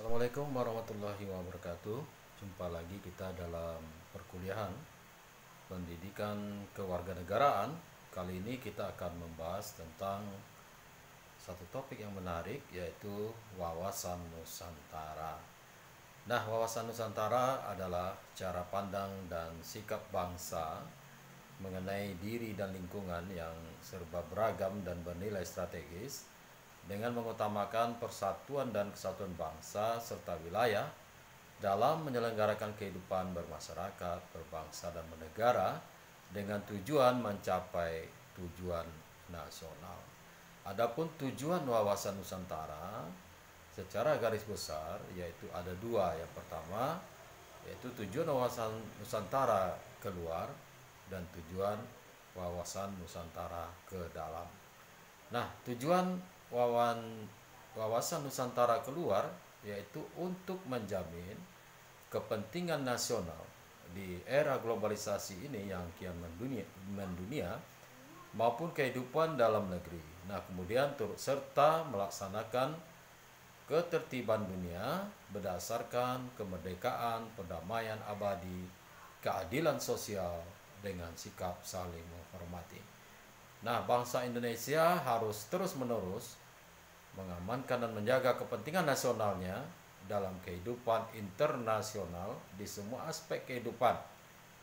Assalamualaikum warahmatullahi wabarakatuh. Jumpa lagi kita dalam perkuliahan pendidikan kewarganegaraan. Kali ini kita akan membahas tentang satu topik yang menarik, yaitu wawasan Nusantara. Nah, wawasan Nusantara adalah cara pandang dan sikap bangsa mengenai diri dan lingkungan yang serba beragam dan bernilai strategis, dengan mengutamakan persatuan dan kesatuan bangsa serta wilayah dalam menyelenggarakan kehidupan bermasyarakat, berbangsa dan bernegara dengan tujuan mencapai tujuan nasional. Adapun tujuan wawasan Nusantara secara garis besar yaitu ada dua. Yang pertama yaitu tujuan wawasan Nusantara keluar dan tujuan wawasan Nusantara ke dalam. Nah, tujuan wawasan Nusantara keluar yaitu untuk menjamin kepentingan nasional di era globalisasi ini yang kian mendunia maupun kehidupan dalam negeri. Nah, kemudian turut serta melaksanakan ketertiban dunia berdasarkan kemerdekaan, perdamaian abadi, keadilan sosial dengan sikap saling menghormati. Nah, bangsa Indonesia harus terus-menerus mengamankan dan menjaga kepentingan nasionalnya dalam kehidupan internasional di semua aspek kehidupan,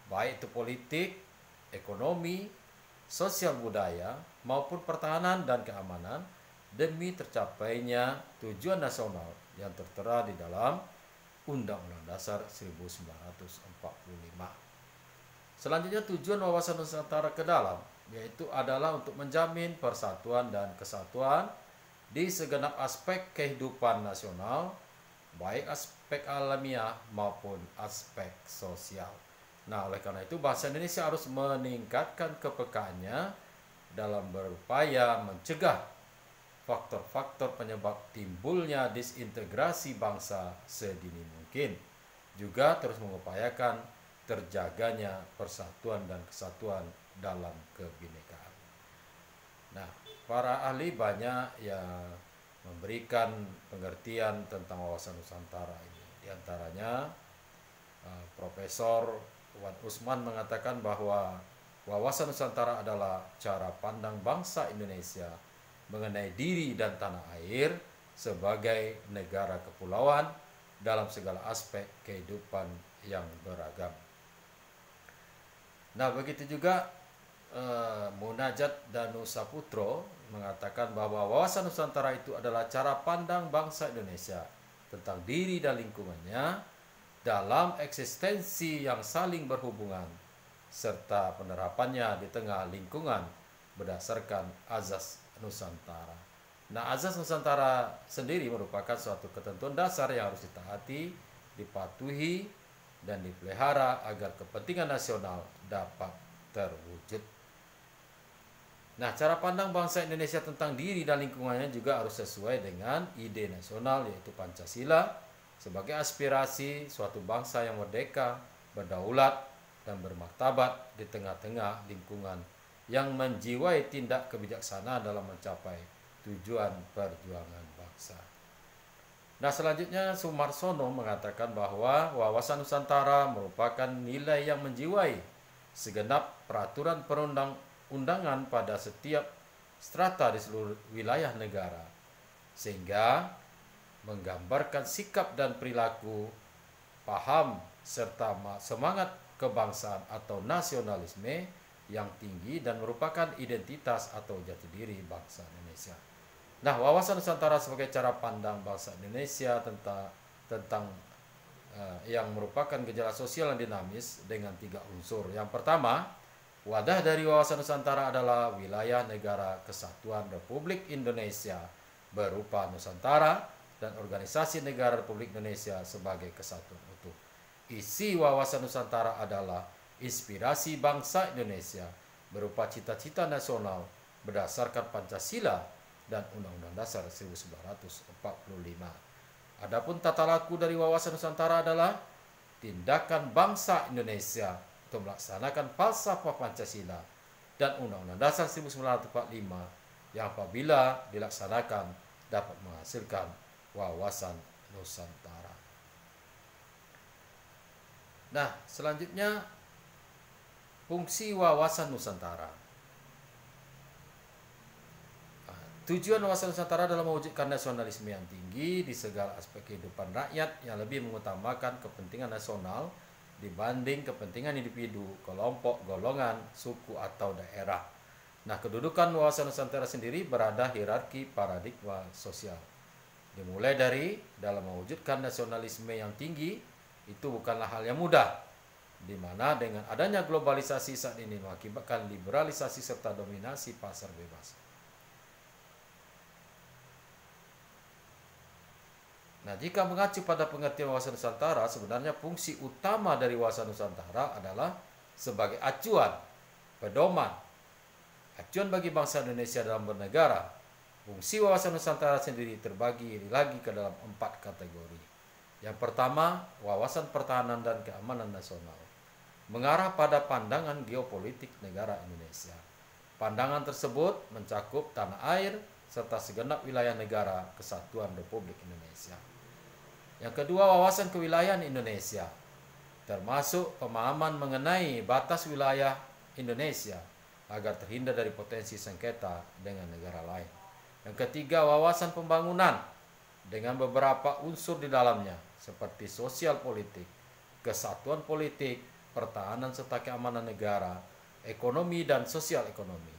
baik itu politik, ekonomi, sosial budaya, maupun pertahanan dan keamanan, demi tercapainya tujuan nasional yang tertera di dalam Undang-Undang Dasar 1945. Selanjutnya, tujuan wawasan Nusantara ke dalam yaitu adalah untuk menjamin persatuan dan kesatuan di segenap aspek kehidupan nasional, baik aspek alamiah maupun aspek sosial. Nah, oleh karena itu bangsa Indonesia harus meningkatkan kepekaannya dalam berupaya mencegah faktor-faktor penyebab timbulnya disintegrasi bangsa sedini mungkin. Juga terus mengupayakan terjaganya persatuan dan kesatuan dalam kebinekaan. Nah, para ahli banyak yang memberikan pengertian tentang wawasan Nusantara ini. Di antaranya Profesor Wan Usman mengatakan bahwa wawasan Nusantara adalah cara pandang bangsa Indonesia mengenai diri dan tanah air sebagai negara kepulauan dalam segala aspek kehidupan yang beragam. Nah, begitu juga Munajat Danu Saputro mengatakan bahwa wawasan Nusantara itu adalah cara pandang bangsa Indonesia tentang diri dan lingkungannya dalam eksistensi yang saling berhubungan serta penerapannya di tengah lingkungan berdasarkan azas Nusantara. Nah, azas Nusantara sendiri merupakan suatu ketentuan dasar yang harus ditaati, dipatuhi, dan dipelihara agar kepentingan nasional dapat terwujud. Nah, cara pandang bangsa Indonesia tentang diri dan lingkungannya juga harus sesuai dengan ide nasional, yaitu Pancasila, sebagai aspirasi suatu bangsa yang merdeka, berdaulat, dan bermartabat di tengah-tengah lingkungan yang menjiwai tindak kebijaksanaan dalam mencapai tujuan perjuangan bangsa. Nah, selanjutnya Sumarsono mengatakan bahwa wawasan Nusantara merupakan nilai yang menjiwai segenap peraturan perundang-undangan pada setiap strata di seluruh wilayah negara, sehingga menggambarkan sikap dan perilaku, paham, serta semangat kebangsaan atau nasionalisme yang tinggi dan merupakan identitas atau jati diri bangsa Indonesia. Nah, wawasan Nusantara sebagai cara pandang bangsa Indonesia tentang yang merupakan gejala sosial yang dinamis dengan 3 unsur. Yang pertama, wadah dari wawasan Nusantara adalah wilayah negara kesatuan Republik Indonesia berupa Nusantara dan organisasi negara Republik Indonesia sebagai kesatuan utuh. Isi wawasan Nusantara adalah inspirasi bangsa Indonesia berupa cita-cita nasional berdasarkan Pancasila dan Undang-Undang Dasar 1945. Adapun tata laku dari wawasan Nusantara adalah tindakan bangsa Indonesia untuk melaksanakan falsafah Pancasila dan Undang-Undang Dasar 1945 yang apabila dilaksanakan dapat menghasilkan wawasan Nusantara. Nah, selanjutnya fungsi wawasan Nusantara. Tujuan wawasan Nusantara adalah mewujudkan nasionalisme yang tinggi di segala aspek kehidupan rakyat yang lebih mengutamakan kepentingan nasional dibanding kepentingan individu, kelompok, golongan, suku, atau daerah. Nah, kedudukan wawasan Nusantara sendiri berada hierarki paradigma sosial. Dimulai dari dalam mewujudkan nasionalisme yang tinggi, itu bukanlah hal yang mudah, di mana dengan adanya globalisasi saat ini mengakibatkan liberalisasi serta dominasi pasar bebas. Nah, jika mengacu pada pengertian wawasan Nusantara, sebenarnya fungsi utama dari wawasan Nusantara adalah sebagai acuan, pedoman, acuan bagi bangsa Indonesia dalam bernegara. Fungsi wawasan Nusantara sendiri terbagi lagi ke dalam 4 kategori. Yang pertama, wawasan pertahanan dan keamanan nasional, mengarah pada pandangan geopolitik negara Indonesia. Pandangan tersebut mencakup tanah air serta segenap wilayah negara kesatuan Republik Indonesia. Yang kedua, wawasan kewilayahan Indonesia, termasuk pemahaman mengenai batas wilayah Indonesia agar terhindar dari potensi sengketa dengan negara lain. Yang ketiga, wawasan pembangunan dengan beberapa unsur di dalamnya seperti sosial politik, kesatuan politik, pertahanan serta keamanan negara, ekonomi dan sosial ekonomi.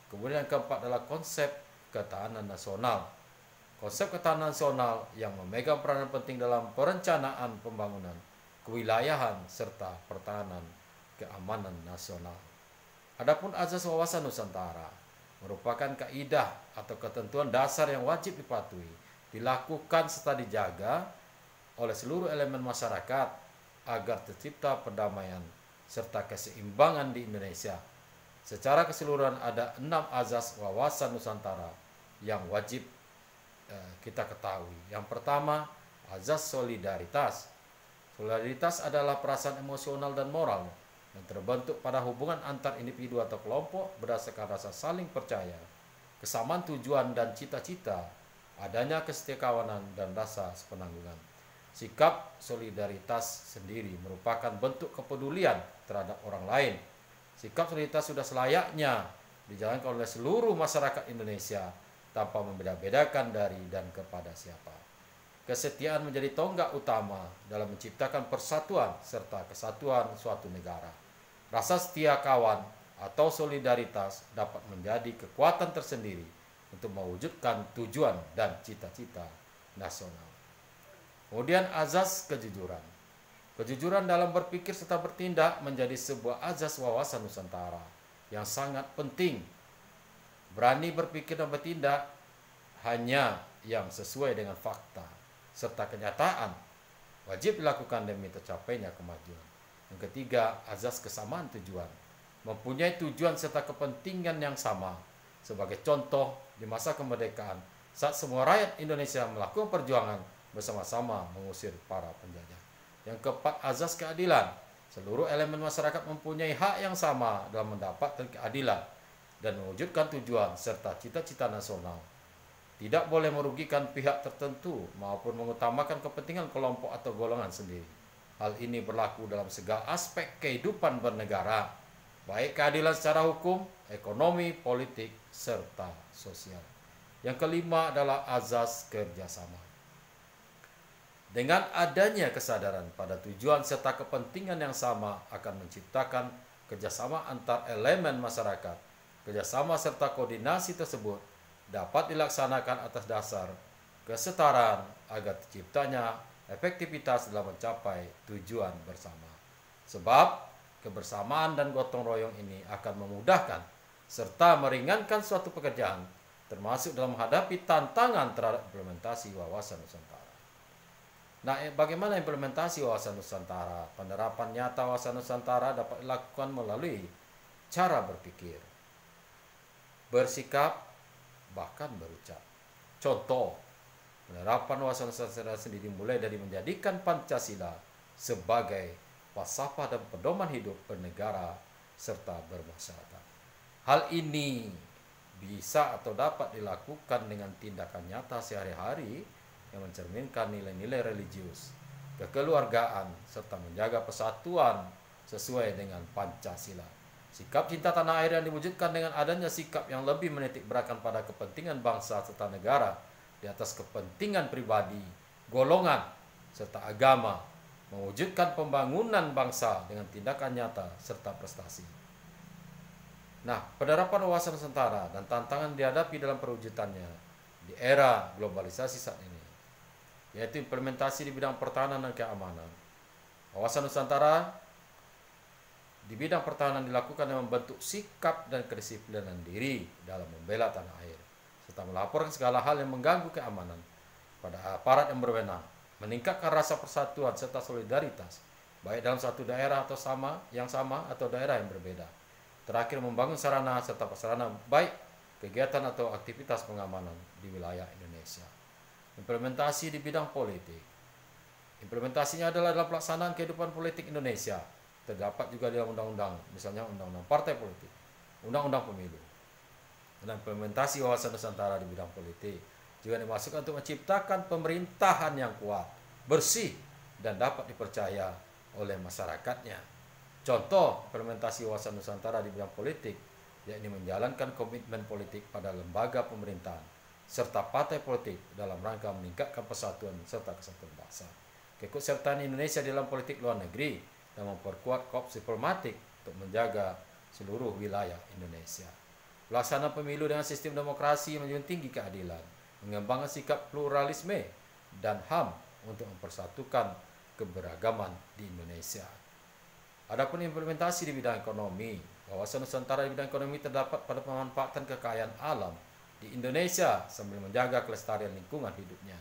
Kemudian yang keempat adalah konsep ketahanan nasional. Konsep ketahanan nasional yang memegang peranan penting dalam perencanaan pembangunan, kewilayahan, serta pertahanan keamanan nasional. Adapun azas wawasan Nusantara merupakan kaidah atau ketentuan dasar yang wajib dipatuhi, dilakukan serta dijaga oleh seluruh elemen masyarakat agar tercipta perdamaian serta keseimbangan di Indonesia. Secara keseluruhan ada 6 azas wawasan Nusantara yang wajib kita ketahui. Yang pertama, azas solidaritas. Solidaritas adalah perasaan emosional dan moral yang terbentuk pada hubungan antar individu atau kelompok berdasarkan rasa saling percaya, kesamaan tujuan dan cita-cita, adanya kesetiakawanan dan rasa sepenanggungan. Sikap solidaritas sendiri merupakan bentuk kepedulian terhadap orang lain. Sikap solidaritas sudah selayaknya dijalankan oleh seluruh masyarakat Indonesia tanpa membeda-bedakan dari dan kepada siapa. Kesetiaan menjadi tonggak utama dalam menciptakan persatuan serta kesatuan suatu negara. Rasa setia kawan atau solidaritas dapat menjadi kekuatan tersendiri untuk mewujudkan tujuan dan cita-cita nasional. Kemudian azas kejujuran. Kejujuran dalam berpikir serta bertindak menjadi sebuah azas wawasan Nusantara yang sangat penting. Berani berpikir dan bertindak hanya yang sesuai dengan fakta serta kenyataan wajib dilakukan demi tercapainya kemajuan. Yang ketiga, azas kesamaan tujuan. Mempunyai tujuan serta kepentingan yang sama. Sebagai contoh, di masa kemerdekaan, saat semua rakyat Indonesia melakukan perjuangan bersama-sama mengusir para penjajah. Yang keempat, azas keadilan. Seluruh elemen masyarakat mempunyai hak yang sama dalam mendapatkan keadilan dan mewujudkan tujuan serta cita-cita nasional. Tidak boleh merugikan pihak tertentu maupun mengutamakan kepentingan kelompok atau golongan sendiri. Hal ini berlaku dalam segala aspek kehidupan bernegara, baik keadilan secara hukum, ekonomi, politik, serta sosial. Yang kelima adalah azas kerjasama. Dengan adanya kesadaran pada tujuan serta kepentingan yang sama akan menciptakan kerjasama antar elemen masyarakat. Kerjasama serta koordinasi tersebut dapat dilaksanakan atas dasar kesetaraan agar terciptanya efektivitas dalam mencapai tujuan bersama. Sebab kebersamaan dan gotong royong ini akan memudahkan serta meringankan suatu pekerjaan, termasuk dalam menghadapi tantangan terhadap implementasi wawasan Nusantara. Nah, bagaimana implementasi wawasan Nusantara? Penerapan nyata wawasan Nusantara dapat dilakukan melalui cara berpikir, bersikap, bahkan berucap. Contoh, penerapan wawasan Nusantara sendiri mulai dari menjadikan Pancasila sebagai falsafah dan pedoman hidup bernegara serta bermasyarakat. Hal ini bisa atau dapat dilakukan dengan tindakan nyata sehari-hari yang mencerminkan nilai-nilai religius, kekeluargaan, serta menjaga persatuan sesuai dengan Pancasila. Sikap cinta tanah air yang diwujudkan dengan adanya sikap yang lebih menitik beratkan pada kepentingan bangsa serta negara di atas kepentingan pribadi, golongan, serta agama, mewujudkan pembangunan bangsa dengan tindakan nyata serta prestasi. Nah, penerapan wawasan Nusantara dan tantangan dihadapi dalam perwujudannya di era globalisasi saat ini, yaitu implementasi di bidang pertahanan dan keamanan. Wawasan Nusantara di bidang pertahanan dilakukan dengan membentuk sikap dan kedisiplinan diri dalam membela tanah air, serta melaporkan segala hal yang mengganggu keamanan pada aparat yang berwenang, meningkatkan rasa persatuan serta solidaritas, baik dalam satu daerah atau sama atau daerah yang berbeda. Terakhir, membangun sarana serta prasarana baik kegiatan atau aktivitas pengamanan di wilayah Indonesia. Implementasi di bidang politik. Implementasinya adalah dalam pelaksanaan kehidupan politik Indonesia. Terdapat juga dalam undang-undang, misalnya undang-undang partai politik, undang-undang pemilu. Dan implementasi wawasan Nusantara di bidang politik juga dimaksudkan untuk menciptakan pemerintahan yang kuat, bersih, dan dapat dipercaya oleh masyarakatnya. Contoh implementasi wawasan Nusantara di bidang politik, yakni menjalankan komitmen politik pada lembaga pemerintahan serta partai politik dalam rangka meningkatkan persatuan serta kesatuan bangsa. Keikutsertaan Indonesia dalam politik luar negeri dan memperkuat korps diplomatik untuk menjaga seluruh wilayah Indonesia. Pelaksanaan pemilu dengan sistem demokrasi menjunjung tinggi keadilan, mengembangkan sikap pluralisme dan HAM untuk mempersatukan keberagaman di Indonesia. Adapun implementasi di bidang ekonomi, wawasan Nusantara di bidang ekonomi terdapat pada pemanfaatan kekayaan alam di Indonesia sambil menjaga kelestarian lingkungan hidupnya.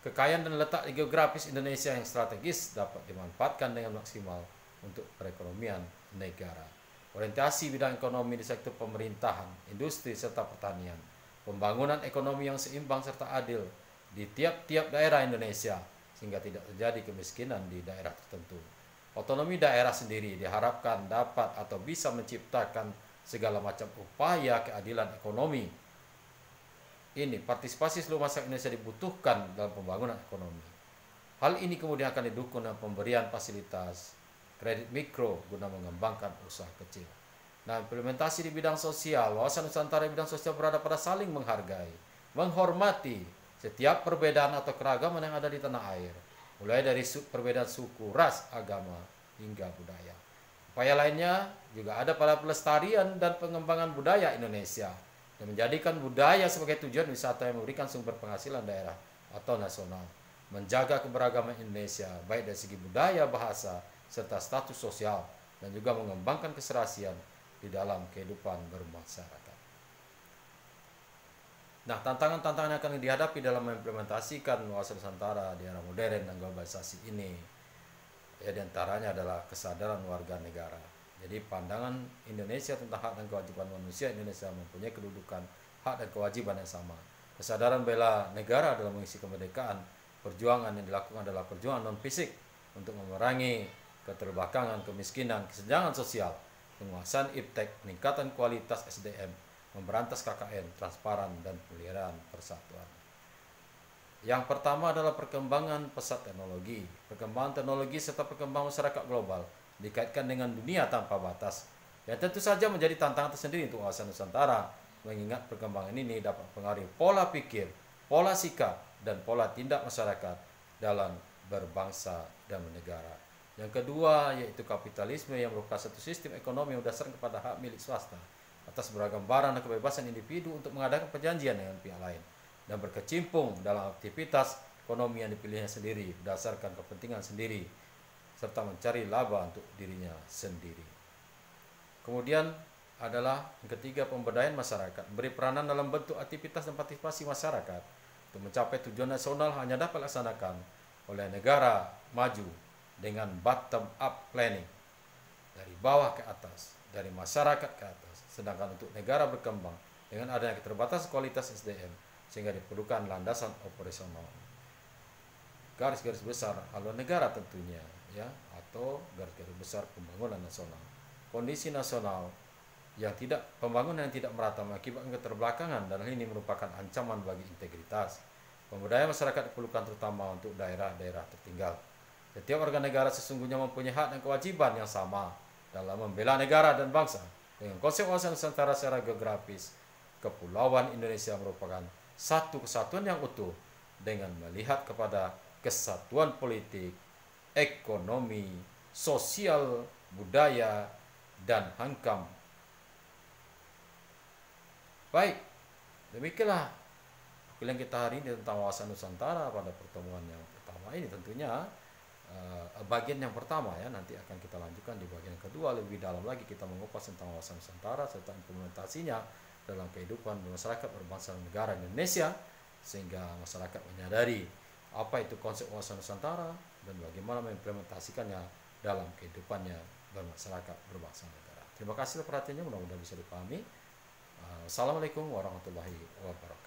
Kekayaan dan letak geografis Indonesia yang strategis dapat dimanfaatkan dengan maksimal untuk perekonomian negara. Orientasi bidang ekonomi di sektor pemerintahan, industri, serta pertanian. Pembangunan ekonomi yang seimbang serta adil di tiap-tiap daerah Indonesia sehingga tidak terjadi kemiskinan di daerah tertentu. Otonomi daerah sendiri diharapkan dapat atau bisa menciptakan segala macam upaya keadilan ekonomi. Ini partisipasi seluruh masyarakat Indonesia dibutuhkan dalam pembangunan ekonomi. Hal ini kemudian akan didukung dengan pemberian fasilitas kredit mikro guna mengembangkan usaha kecil. Nah, implementasi di bidang sosial, wawasan Nusantara di bidang sosial berada pada saling menghargai, menghormati setiap perbedaan atau keragaman yang ada di tanah air, mulai dari perbedaan suku, ras, agama, hingga budaya. Upaya lainnya juga ada pada pelestarian dan pengembangan budaya Indonesia, dan menjadikan budaya sebagai tujuan wisata yang memberikan sumber penghasilan daerah atau nasional, menjaga keberagaman Indonesia baik dari segi budaya, bahasa, serta status sosial, dan juga mengembangkan keserasian di dalam kehidupan bermasyarakat. Nah, tantangan-tantangan yang akan dihadapi dalam mengimplementasikan wawasan Nusantara di era modern dan globalisasi ini, ya diantaranya adalah kesadaran warga negara. Jadi pandangan Indonesia tentang hak dan kewajiban manusia Indonesia mempunyai kedudukan hak dan kewajiban yang sama. Kesadaran bela negara dalam mengisi kemerdekaan, perjuangan yang dilakukan adalah perjuangan non-fisik untuk memerangi keterbelakangan, kemiskinan, kesenjangan sosial, penguasaan iptek, peningkatan kualitas SDM, memberantas KKN, transparan, dan pemeliharaan persatuan. Yang pertama adalah perkembangan pesat teknologi. Perkembangan teknologi serta perkembangan masyarakat global dikaitkan dengan dunia tanpa batas, yang tentu saja menjadi tantangan tersendiri untuk wawasan Nusantara, mengingat perkembangan ini dapat mempengaruhi pola pikir, pola sikap, dan pola tindak masyarakat dalam berbangsa dan bernegara. Yang kedua yaitu kapitalisme, yang merupakan satu sistem ekonomi yang berdasarkan kepada hak milik swasta atas beragam barang dan kebebasan individu untuk mengadakan perjanjian dengan pihak lain dan berkecimpung dalam aktivitas ekonomi yang dipilihnya sendiri berdasarkan kepentingan sendiri serta mencari laba untuk dirinya sendiri. Kemudian adalah yang ketiga, pemberdayaan masyarakat, beri peranan dalam bentuk aktivitas dan partisipasi masyarakat untuk mencapai tujuan nasional hanya dapat dilaksanakan oleh negara maju dengan bottom up planning, dari bawah ke atas, dari masyarakat ke atas. Sedangkan untuk negara berkembang dengan adanya keterbatasan kualitas SDM sehingga diperlukan landasan operasional, garis-garis besar haluan negara tentunya, ya, atau garis-garis besar pembangunan nasional. Kondisi nasional yang tidak, pembangunan yang tidak merata mengakibatkan keterbelakangan, dan hal ini merupakan ancaman bagi integritas, Pemberdayaan masyarakat diperlukan terutama untuk daerah-daerah tertinggal. Setiap warga negara sesungguhnya mempunyai hak dan kewajiban yang sama dalam membela negara dan bangsa. Dengan konsep wawasan Nusantara secara geografis, Kepulauan Indonesia merupakan satu kesatuan yang utuh dengan melihat kepada kesatuan politik, ekonomi, sosial, budaya, dan hankam. Baik, demikianlah pilihan kita hari ini tentang wawasan Nusantara pada pertemuan yang pertama ini. Tentunya bagian yang pertama ya, nanti akan kita lanjutkan di bagian kedua lebih dalam lagi kita mengupas tentang wawasan Nusantara serta implementasinya dalam kehidupan masyarakat berbangsa dan negara Indonesia, sehingga masyarakat menyadari apa itu konsep wawasan Nusantara dan bagaimana mengimplementasikannya dalam kehidupannya bermasyarakat berbangsa dan negara. Terima kasih perhatiannya, mudah-mudahan bisa dipahami. Assalamualaikum warahmatullahi wabarakatuh.